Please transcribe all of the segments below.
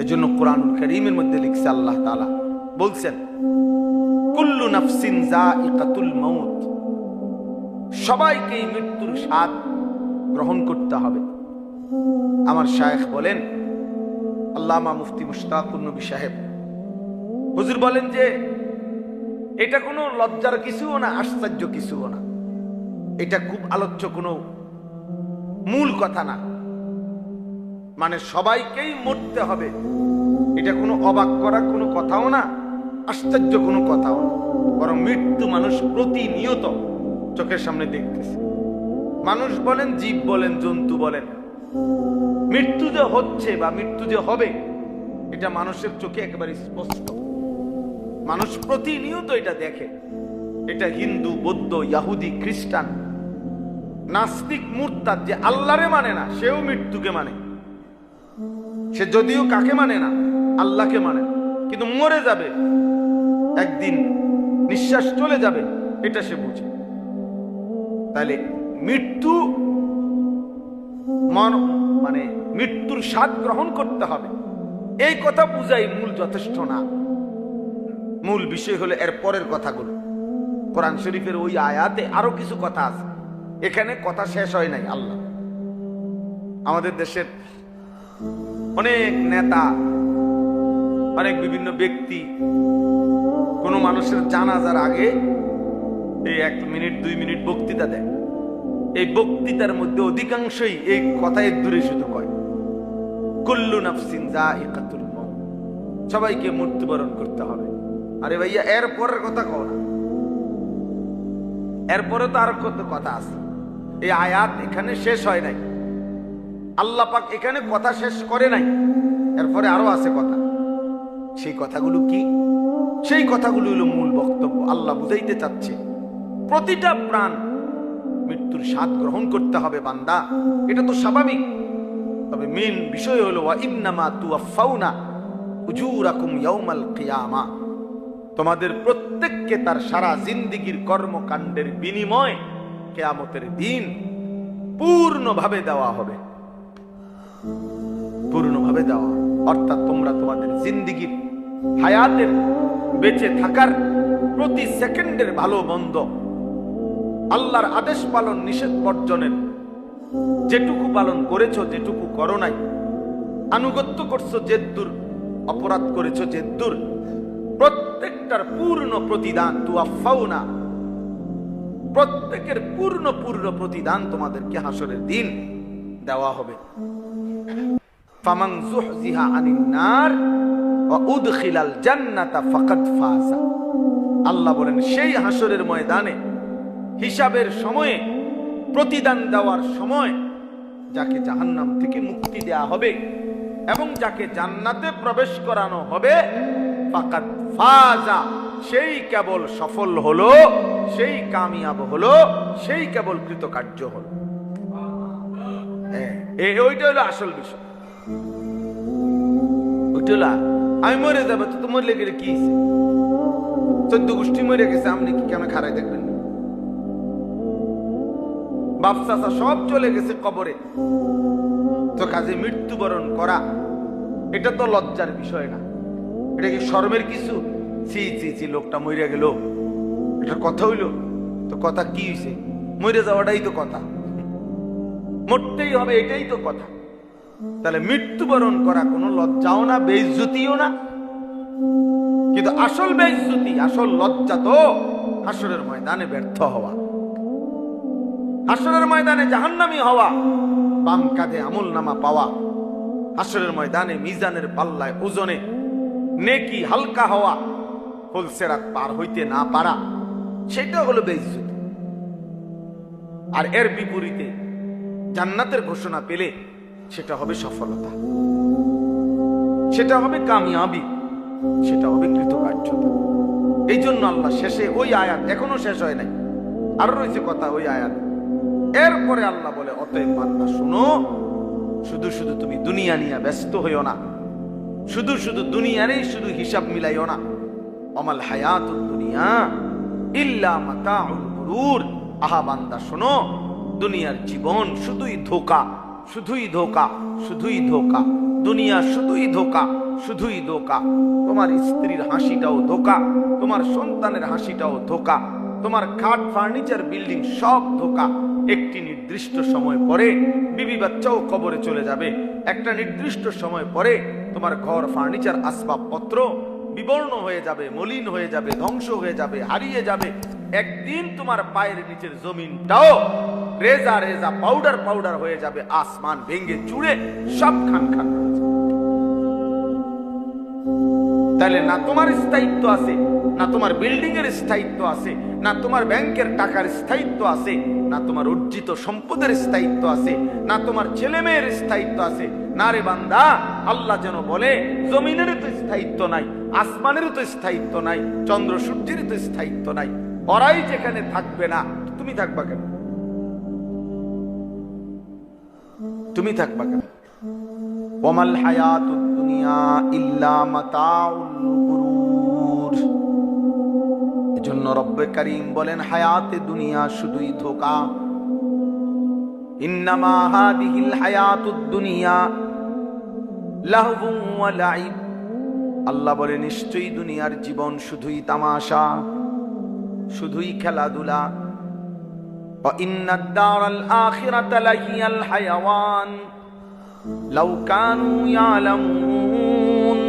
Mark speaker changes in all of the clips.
Speaker 1: এজন্য কোরআনুল কারীমের মধ্যে লিখছে আল্লাহ তাআলা বলছেন, কুল্লু নাফসিন যায়িকাতুল মাউত, সবাইকেই মৃত্যুর স্বাদ গ্রহণ করতে হবে। আমার শায়েখ বলেন, আল্লামা মুফতি মুশতাকুর নবী সাহেব হুজুর বলেন যে এটা কোনো লজ্জার কিছুও না, আশ্চর্য কিছুও না, এটা খুব আলোচ্য কোনো মূল কথা না। মানে সবাইকেই মরতে হবে, এটা কোনো অবাক করা কোনো কথাও না, আশ্চর্য কোনো কথাও না, বরং মৃত্যু মানুষ প্রতিনিয়ত চোখের সামনে দেখতেছে। মানুষ বলেন, জীব বলেন, জন্তু বলেন, মৃত্যু যে হচ্ছে বা মৃত্যু যে হবে এটা মানুষের চোখে একেবারে স্পষ্ট। মানুষ প্রতিনিয়ত এটা দেখে। এটা হিন্দু, বৌদ্ধ, ইহুদি, খ্রিস্টান, নাস্তিক, মুরতাদ, যে আল্লাহরে মানে না সেও মৃত্যুকে মানে। সে যদিও কাকে মানে না, আল্লাহকে মানে, কিন্তু মরে যাবে একদিন, নিঃশ্বাস চলে যাবে, এটা সে বুঝে। তাহলে মৃত্যু মানে মৃত্যুর স্বাদ গ্রহণ করতে হবে, এই কথা বুঝাই মূল যথেষ্ট না। মূল বিষয় হলো এর পরের কথাগুলো। কোরআন শরীফের ওই আয়াতে আরো কিছু কথা আছে, এখানে কথা শেষ হয় নাই। আল্লাহ আমাদের দেশের অনেক নেতা, অনেক বিভিন্ন ব্যক্তি কোনো মানুষের জানাজার আগে এই 1 মিনিট 2 মিনিট বক্তৃতা দেয়। এই বক্তৃতার মধ্যে অধিকাংশই এই কথায় দূরে শুধু কয়, কুল্লু নাফসিন যায়িকাতুল মাউত, সবাইকে মৃত্যুবরণ করতে হবে। আরে ভাইয়া, এর পরের কথা কও না, এরপরে তো আর কত কথা আছে। এই আয়াত এখানে শেষ হয় নাই, আল্লাহ পাক এখানে কথা শেষ করে নাই, এরপরে আরো আছে কথা। সেই কথাগুলো কি? সেই কথাগুলো হলো মূল বক্তব্য। আল্লাহ বুঝাইতে চাচ্ছে প্রতিটা প্রাণ মৃত্যুর স্বাদ গ্রহণ করতে হবে বান্দা, এটা তো স্বাভাবিক। তবে মেন বিষয় হলো ওয়া ইন্নামা তুওয়াফাউনা উজুরাকুম ইয়াউমাল কিয়ামা, তোমাদের প্রত্যেককে তার সারা জিন্দেগীর কর্মকাণ্ডের বিনিময় কিয়ামতের দিন পূর্ণভাবে দেওয়া হবে। পূর্ণভাবে দেওয়া অর্থাৎ তোমরা তোমাদের জিন্দেগীর হায়াতের বেঁচে থাকার প্রতি সেকেন্ডের ভালো মন্দ, আল্লাহর আদেশ পালন, নিষেধ বর্জনের যেটুকু পালন করেছো, যেটুকু করো নাই, আনুগত্য করছো যেদূর, অপরাধ করেছো যেদূর, প্রত্যেকটার পূর্ণ প্রতিদান তুওয়াফাউনা, প্রত্যেকের পূর্ণ প্রতিদান তোমাদেরকে হাসরের দিন দেওয়া হবে। ফামান যুহজিহা আনিন নার ওয়া উদখিলাল জান্নাতা ফাকাদ ফাযা, আল্লাহ বলেন সেই হাসরের ময়দানে হিসাবের সময়ে, প্রতিদান দেওয়ার সময় যাকে জাহান্নাম থেকে মুক্তি দেয়া হবে এবং যাকে জান্নাতে প্রবেশ করানো হবে, ফাকাদ ফাযা, সেই কেবল সফল হলো, সেই কামিয়াব হলো, সেই কেবল কৃতকার্য হলো। ওইটা হলো আসল বিষয়। ওইটা হলো আমি মরে যাবো তো তোমার লেগে কি 14 গোষ্ঠী মরে গেছে, আপনি কি কেন খারাই দেখবেন? বাপ চাচা সব চলে গেছে কবরে, তো কাজে মৃত্যুবরণ করা এটা তো লজ্জার বিষয় না, এটা কি শরমের কিছু? ছি ছি ছি, লোকটা মরে গেল, এটা কথা হইল? তো কথা কি হইছে? মরে যাওয়াটাই তো কথা, মরতেই হবে, এটাই তো কথা। তাহলে মৃত্যুবরণ করা কোনো লজ্জাও না, বেইজ্জতিও না। কিন্তু আসল বেইজ্জতি, আসল লজ্জা তো হাসরের ময়দানে ব্যর্থ হওয়া, হাসরের ময়দানে জাহান্নামী হওয়া, বাম কাঁধে আমলনামা পাওয়া, হাসরের ময়দানে মিজানের পাল্লায় ওজনে নেকি হালকা হওয়া, ফুলসেরাত পার হইতে না পারা, সেটা হলো বেইজ্জতি। আর এর বিপরীতে জান্নাতের ঘোষণা পেলে সেটা হবে সফলতা, সেটা হবে কামিয়াবি, সেটা হবে কৃতকার্যতা। এই জন্য আল্লাহ শেষে ওই আয়াত, এখনো শেষ হয় নাই, আরো রয়েছে কথা ওই আয়াত। এরপরে আল্লাহ বলে, অতএব বান্দা শুনো, শুধু শুধু তুমি দুনিয়া নিয়ে ব্যস্ত হইও না, শুধু শুধু দুনিয়ারই শুধু হিসাব মিলাইও না। অমাল হায়াতুদ দুনিয়া ইল্লা মাতাউল গুরুর, আহা বান্দা শোনো, দুনিয়ার জীবন শুধুই ধোঁকা, শুধুই ধোঁকা, শুধুই ধোঁকা, দুনিয়া শুধুই ধোঁকা, শুধুই ধোঁকা। তোমার স্ত্রীর হাসিটাও ধোঁকা, তোমার সন্তানের হাসিটাও ধোঁকা, তোমার খাট ফার্নিচার বিল্ডিং সব ধোঁকা। একটি নির্দিষ্ট সময় পরে বিবি বাচ্চাও কবরে চলে যাবে। একটা নির্দিষ্ট সময় পরে তোমার ঘর ফার্নিচার আসবাবপত্র বিবর্ণ হয়ে যাবে, মলিন হয়ে যাবে, ধ্বংস হয়ে যাবে, হারিয়ে যাবে। একদিন তোমার পায়ের নিচের জমিনটাও রেজা রেজা পাউডার পাউডার হয়ে যাবে, আসমান ভেঙে চুড়ে সব খান খান হয়ে যাবে। তাহলে না তোমার স্থায়িত্ব আছে, না তোমার বিল্ডিং এর স্থায়িত্ব আছে, না তোমার ব্যাংকের টাকার স্থায়িত্ব আছে, না তোমার অর্জিত সম্পদের স্থায়িত্ব আছে, না তোমার ছেলে মেয়ের স্থায়িত্ব আছে। না রে বান্দা, আল্লাহ যেন বলে জমিনের তো স্থায়িত্ব নাই, আসমানের তো স্থায়িত্ব নাই, চন্দ্র সূর্যের তো স্থায়িত্ব নাই। ওরাই যেখানে থাকবে না, তুমি থাকবা কেন? তুমি থাকবা কেন? ওয়ামাল হায়াতুদ দুনিয়া ইল্লা মাতাউল গুরুর। এজন্য রব্বে কারীম বলেন হায়াতে দুনিয়া শুধুই ধোঁকা। ইন্নামা হাদিহিল হায়াতুদ দুনিয়া লাহবুন ওয়া লাইব। আল্লাহ বলে নিশ্চয়ই দুনিয়ার জীবন শুধুই তামাশা, শুধুই খেলাধুলা। ওয়া ইন্নাদ দারাল আখিরাতা লাহিয়াল হায়াওয়ান লাউ কানু ইয়ালামুন।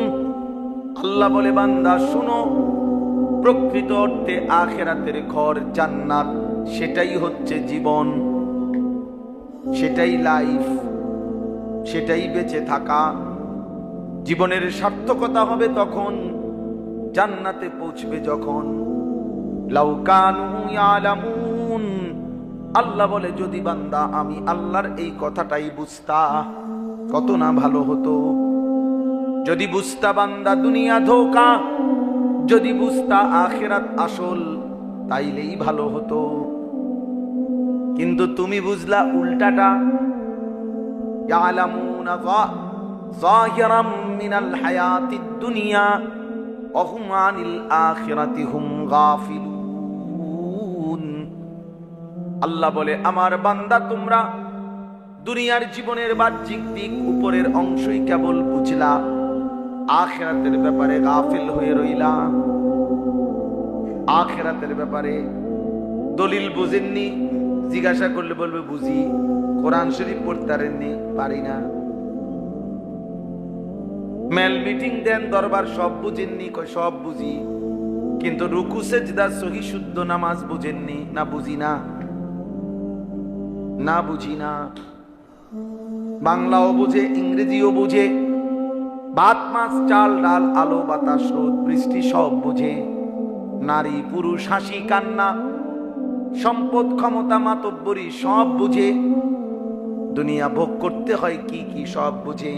Speaker 1: আল্লাহ বলে বান্দা শুনো, প্রকৃত অর্থে আখিরাতের ঘর জান্নাত, সেটাই হচ্ছে জীবন, সেটাই লাইফ, সেটাই বেঁচে থাকা। জীবনের সার্থকতা হবে তখন, জান্নাতে পৌঁছবে যখন। লাউ কানু ইয়ালামুন। আল্লাহ বলে যদি বান্দা আমি আল্লাহর এই কথাটাই বুঝতা, কত না ভালো হতো। যদি বুঝতা বান্দা দুনিয়া ধোঁকা, যদি বুঝতা আখিরাত আসল, তাইলেই ভালো হতো। কিন্তু তুমি বুঝলা উল্টাটা। ইয়ালামুনা যাহিরাম মিনাল হায়াতিদ দুনিয়া ওয়া হুম আনিল আখিরাতি হুম গাফিলুন। আল্লাহ বলে আমার বান্দা তোমরা দুনিয়ার জীবনের বাহ্যিক দিক উপরের অংশই কেবল বুঝলা, আখিরাতের ব্যাপারে গাফিল হয়ে রইলা। আখিরাতের ব্যাপারে দলিল বুঝেননি, জিজ্ঞাসা করলে বলবে বুঝি। কোরআন শরীফ পড়তে পারেননি, পারি না। মেল মিটিং দেন, দরবার সব বুঝেননি, কয় সব বুঝি। কিন্তু রুকু সেজদা সহি শুদ্ধ নামাজ বুঝেননি, না বুঝি না, না বুঝি না। বাংলাও বুঝে, ইংরেজিও বুঝে, ভাত মাছ চাল ডাল আলো বাতাস রোদ বৃষ্টি সব বুঝে। নারী পুরুষ হাসি কান্না সম্পদ ক্ষমতা মাতব্বরি সব বুঝে। দুনিয়া ভোগ করতে হয় কি কি সব বুঝে,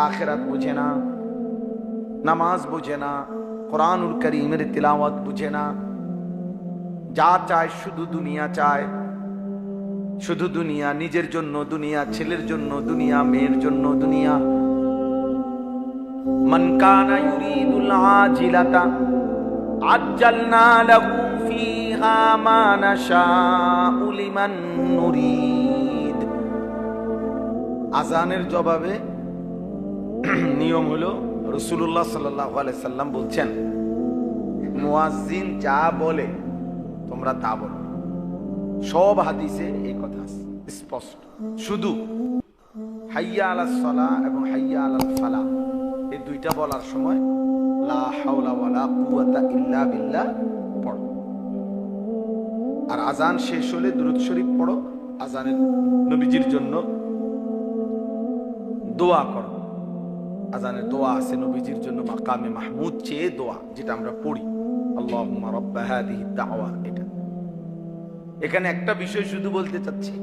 Speaker 1: আখিরাত বুঝে না, নামাজ বুঝে না, কোরআনুল কারীমের তিলাওয়াত বুঝে না। যা চায় শুধু দুনিয়া চায়, শুধু দুনিয়া, নিজের জন্য দুনিয়া, ছেলের জন্য দুনিয়া, মেয়ের জন্য দুনিয়া। মান কানা ইউরিদুল আজিলাতা আজ্জালনা লাহু ফিহা মা নাশাউ লিমান নুরিদ। আজানের জবাবে নিয়ম হলো রাসূলুল্লাহ সাল্লাল্লাহু আলাইহি সাল্লাম বলছেন, মুয়াজ্জিন যা বলে তোমরা তা বলো। সব হাদিসে এই কথা স্পষ্ট। শুধু হাইয়া আলাস সালাহ এবং হাইয়া আলাল ফালাহ এই দুইটা বলার সময় লা হাওলা ওয়ালা কুওয়াতা ইল্লা বিল্লাহ পড়ো। আর আজান শেষ হলে দুরূদ শরীফ পড়ো। আজানের নবীজির জন্য দোয়া করো। আজানের দোয়া আছে নবীজির জন্য, মাকামে মাহমুদ চেয়ে দোয়া, যেটা আমরা পড়ি, আল্লাহুম্মা রাব্বা হাযিহি দাওয়া। এটা এখানে একটা বিষয় শুধু বলতে চাচ্ছি,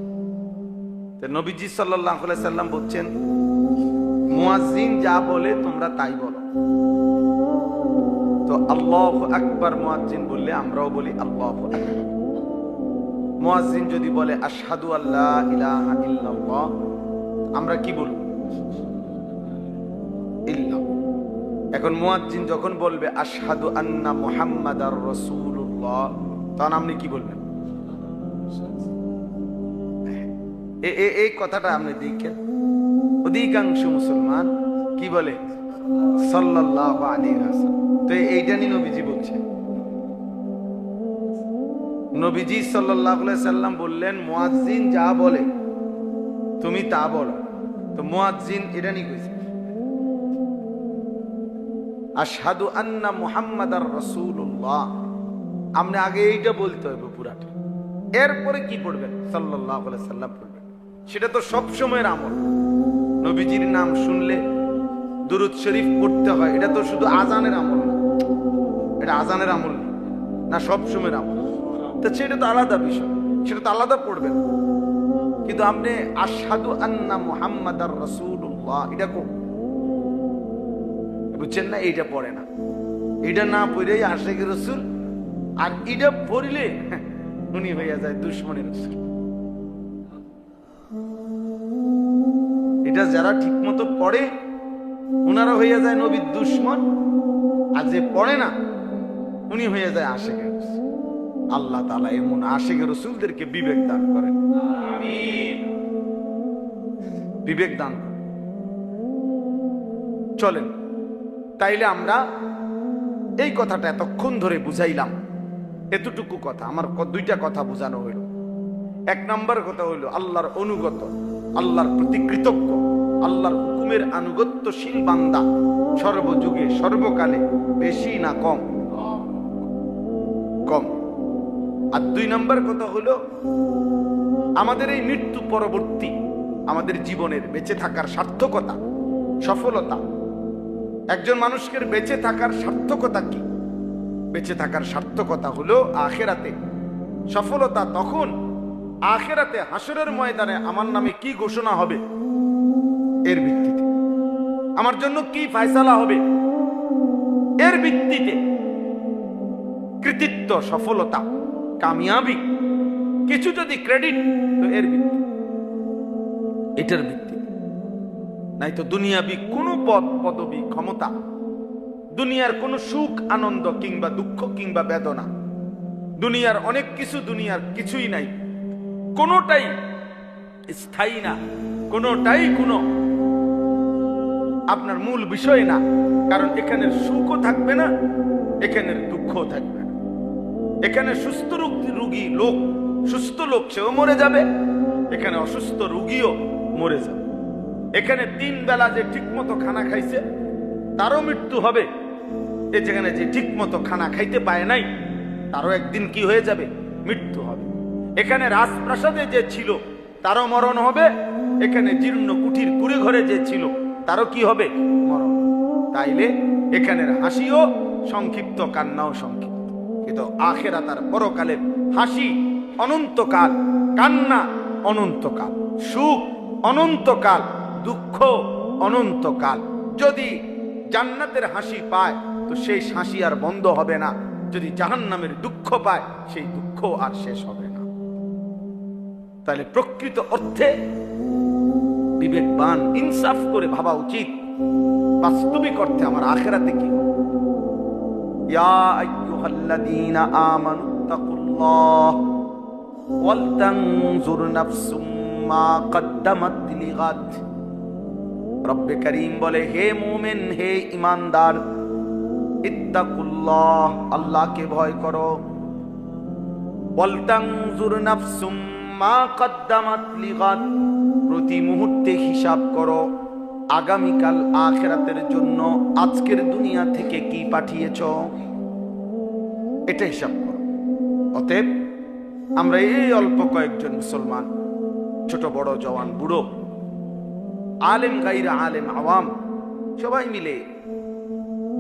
Speaker 1: নবীজি সাল্লাল্লাহু আলাইহি সাল্লাম বলছেন মুয়াজ্জিন যা বলে তোমরা তাই বলো। তো আল্লাহু আকবার মুয়াজ্জিন বললে আমরাও বলি আল্লাহু আকবার। মুয়াজ্জিন যদি বলে আশহাদু আল্লা ইলাহা ইল্লাল্লাহ, আমরা কি বলবো? ইল্লাহ। এখন মুয়াজ্জিন যখন বলবে আশহাদু আন্না মুহাম্মাদার রাসূলুল্লাহ, তখন আপনি কি বলবেন? এই কথাটা আপনি দেখেন, অধিকাংশ মুসলমান কি বলে সাল্লাল্লাহু আলাইহি ওয়াসাল্লাম। তো এইটা নিয়ে নবীজি বলছে, নবীজি সাল্লাল্লাহু আলাইহি সাল্লাম বললেন মুয়াজ্জিন যা বলে তুমি তা বলো। তো মুয়াজ্জিন এটা নিয়ে কইছে আশহাদু আন্না মুহাম্মাদার রাসূলুল্লাহ। আপনি আগে এইটা বলতে হবে পুরাটা, এরপরে কি পড়বেন সাল্লাল্লাহু আলাইহি সাল্লাম পড়বেন। সেটা তো সব সময়ের আমল। নবীজির নাম শুনলে দুরূদ শরীফ পড়তে হয়, এটা তো শুধু আজানের আমল না, এটা আজানের আমল না, সব সময়ের আমল। তো সেটা তো আলাদা বিষয়, সেটা তো আলাদা পড়বেন। কিন্তু আপনি আশহাদু আন্না মুহাম্মাদার রাসূলুল্লাহ এটা কো বুঝছেন না, এইটা পড়ে না, এটা না পড়েই আশিক রাসূল, আর এটা পড়লে উনি হইয়া যায় দুশমনের রাসূল। এটা যারা ঠিক মতো পড়ে উনারা হইয়া যায় নবীর দুশমন, আর যে পড়ে না উনি হইয়া যায় আশিক রাসূল। আল্লাহ তাআলা এমন আশিক রাসূলদেরকে বিবেক দান করেন, আমিন, বিবেক দান করেন। চলেন তাইলে আমরা এই কথাটা এতক্ষণ ধরে বুঝাইলাম, এতটুকু কথা আমার দুইটা কথা বোঝানো হইল। এক নাম্বার কথা হইল আল্লাহর অনুগত, আল্লাহর প্রতি কৃতজ্ঞ, আল্লাহর হুকুমের আনুগত্যশীল বান্দা সর্বযুগে সর্বকালে বেশি না কম? কম। আর দুই নাম্বার কথা হলো আমাদের এই মৃত্যু পরবর্তী আমাদের জীবনের বেঁচে থাকার সার্থকতা, সফলতা। একজন মানুষকে বেঁচে থাকার সার্থকতা কি? বেঁচে থাকার সার্থকতা হলো আখিরাতে সফলতা। তখন আখিরাতে হাসরের ময়দানে আমার নামে কি ঘোষণা হবে এর ভিত্তিতে, আমার জন্য কি ফয়সালা হবে এর ভিত্তিতে, কৃতিত্ব, সফলতা, কামিয়াবি, কিছু যদি ক্রেডিট তো এর ভিত্তি, এটার ভিত্তি। নাই তো দুনিয়াবি কোনো পদ পদবি ক্ষমতা, দুনিয়ার কোনো সুখ আনন্দ কিংবা দুঃখ কিংবা বেদনা, দুনিয়ার অনেক কিছু, দুনিয়ার কিছুই নাই, কোনোটাই স্থায়ী না, কোনোটাই কোনো আপনার মূল বিষয় না। কারণ এখানের সুখও থাকবে না, এখানের দুঃখও থাকবে না। এখানে সুস্থ রোগী লোক, সুস্থ লোক সেও মরে যাবে, এখানে অসুস্থ রোগীও মরে যাবে। এখানে 3 বেলা যে ঠিক মতো খানা খাইছে তারও মৃত্যু হবে, এ যেখানে যে ঠিক মতো খানা খাইতে পায় নাই তারও একদিন কি হয়ে যাবে, মৃত্যু হবে। এখানে রাজপ্রাসাদে যে ছিল তারও মরণ হবে, এখানে জীর্ণ কুঠির কুড়ে ঘরে যে ছিল তারও কি হবে, মরণ। তাইলে এখানের হাসিও সংক্ষিপ্ত, কান্নাও সংক্ষিপ্ত। কিন্তু আখিরাত আর পরকালের হাসি অনন্তকাল, কান্না অনন্তকাল, সুখ অনন্তকাল, দুঃখ অনন্তকাল। যদি জান্নাতের হাসি পায় তো সেই হাসি আর বন্ধ হবে না, যদি জাহান্নামের দুঃখ পায় সেই দুঃখ আর শেষ হবে না। তাহলে প্রকৃত অর্থে বিবেকবান ইনসাফ করে ভাবা উচিত বাস্তবিক অর্থে আমার আখিরাতে কি হবে। ইয়া আইয়ুহাল্লাযীনা আমানুত্তাকুল্লাহ ওয়াল তানজুর নাফসুম মা কদ্দামাত লিগাদ। রব্বে করিম বলে, হে মুমিন, হে ঈমানদার, ইত্তাকুল্লাহ, আল্লাহকে ভয় করো। ওয়াল তানজুর নাফসুম মা কদ্দামাত লিগাদ, প্রতি মুহূর্তে হিসাব করো আগামীকাল আখিরাতের জন্য আজকের দুনিয়া থেকে কি পাঠিয়েছো, এটা হিসাব করো। অতএব আমরা এই অল্প কয়েকজন মুসলমান, ছোট বড় জওয়ান বুড়ো, আলেম গাইরা আলেম আওয়াম, সবাই মিলে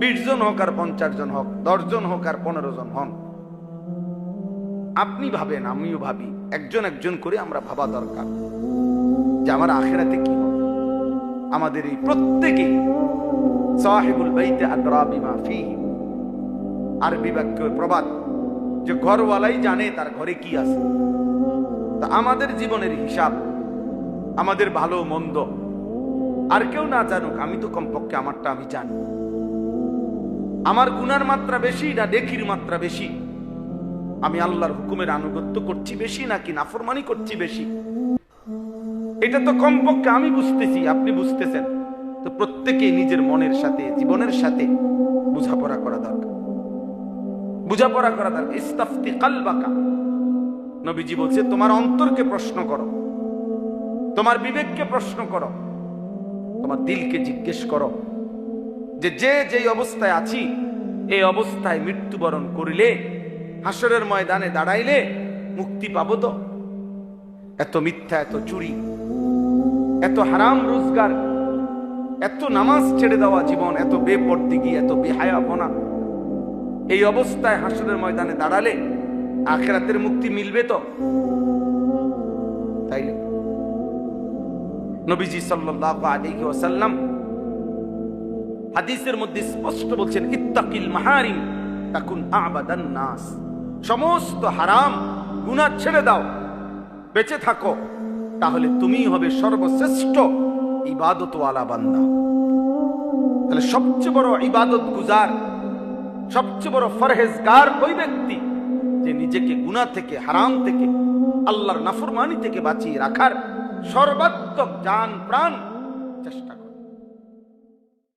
Speaker 1: 20 জন হোক আর 50 জন হোক, 10 জন হোক আর 15 জন হন, আপনি ভাবেন, আমিও ভাবি, একজন একজন করে আমরা ভাবা দরকার যে আমার আখিরাতে কি হবে। আমাদের এই প্রত্যেকে সাহিবুল বাইতে আদরা বিমা ফিহি, আরবি বাক্য প্রবাদ যে ঘরওয়ালাই জানে তার ঘরে কি আছে। তা আমাদের জীবনের হিসাব, আমাদের ভালো মন্দ আর কেউ না জানুক, আমি তো কমপক্ষে আমারটা আমি জানি। আমার গুনার মাত্রা বেশি না নেকির মাত্রা বেশি? আমি আল্লাহর হুকুমের আনুগত্য করছি বেশি নাকি নাফরমানি করছি বেশি? এটা তো কমপক্ষে আমি বুঝতেছি, আপনি বুঝতেছেন, তো প্রত্যেকেই নিজের মনের সাথে জীবনের সাথে বোঝাপড়া করা দরকার, বোঝাপড়া করা দরকার। ইস্তাফতি কালবাকা, নবীজি বলছে তোমার অন্তরকে প্রশ্ন করো, তোমার বিবেককে প্রশ্ন করো, তোমার দিলকে জিজ্ঞেস করো যে যেই অবস্থায় আছি এই অবস্থায় মৃত্যুবরণ করিলে হাসরের ময়দানে দাঁড়াইলে মুক্তি পাবো তো? এত মিথ্যা, এত চুরি, এত হারাম রোজগার, এত নামাজ ছেড়ে দেওয়া জীবন, এত বেপরদিগি, এত বেহায়াপনা, এই অবস্থায় হাসরের ময়দানে দাঁড়ালে আখিরাতের মুক্তি মিলবে তো? তাইলে নবীজি সাল্লাল্লাহু আলাইহি ওয়াসাল্লাম হাদিসের মধ্যে স্পষ্ট বলছেন, ইত্তাকিল মাহারিম তাকুন আবাদান নাস, সমস্ত হারাম গুনাহ ছেড়ে দাও, বেঁচে থাকো, তাহলে তুমিই হবে সর্বশ্রেষ্ঠ ইবাদতওয়ালা বান্দা। তাহলে সবচেয়ে বড় ইবাদত গুজার, সবচেয়ে বড় ফরহেজগার ওই ব্যক্তি যে নিজেকে গুনাহ থেকে, হারাম থেকে, আল্লাহর নাফরমানি থেকে বাঁচিয়ে রাখার সর্বাত্মক জান প্রাণ চেষ্টা করে।